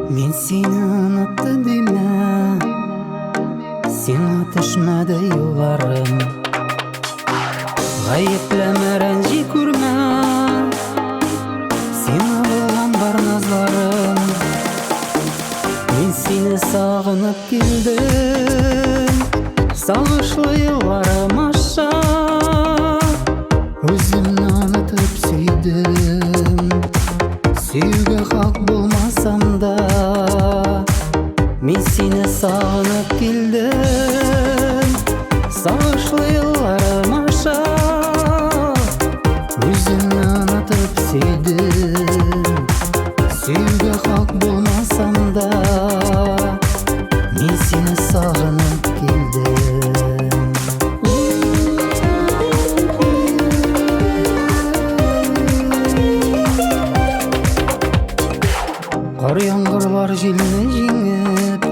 Мен сені ұнатты деме, сен өтішмәді юларым. Ғайыпләмә, рәнжи күрмә, сені болған бар назларым. Мен сені сағынып келдім, сағышлы юларым аша. Өзімні ұнатып сүйдім, сүйуге хақ болмасам да. Мен сені сағынып келдім, сағышлы юларым аша. Өзімні ұнатып сүйдім, сүйуге хақ болмасам да. Мен сені сағынып келдім. Қар яңғырлар желіні жеңіп,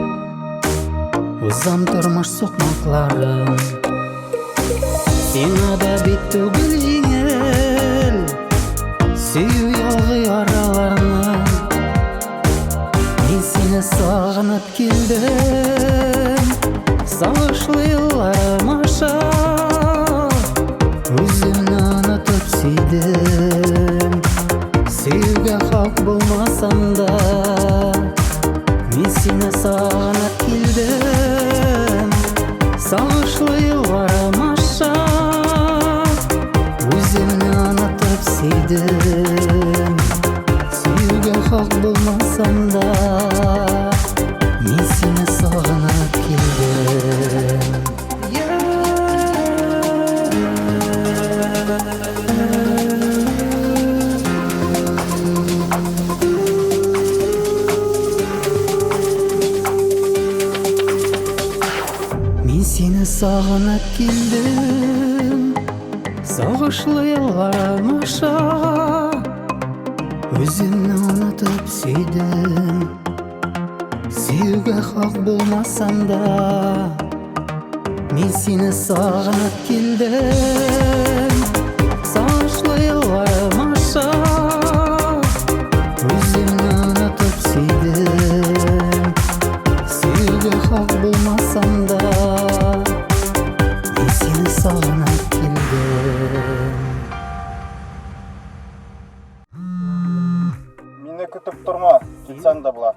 ұзам тұрмыш соқмақларым. Сені да бет түгіл жеңіл, сүйу ялғы араларынан. Мен сені сағынып келдім, сағышлы юларым аша. Өзімні ұнатып сүйдім, сүйуге хақ болмасам да. Мен сені сағынып келдім, сағышлы юларым аша. Өзімні ұнатып сүйдім, сүйуге хақ болмасам да. Мен сені сағынып келдім. Мен сені сағынып келдім, сағышлы юларым аша. Өзімні ұнатып сүйдім, сүйуге хақ болмасам да. Мен сені сағынып келдім, сағышлы юларым аша. Өзімні ұнатып сүйдім, сүйуге хақ болмасам да. Мен сені сағынып келдім. Мені күтіп тұрма, кетсең да бұлар.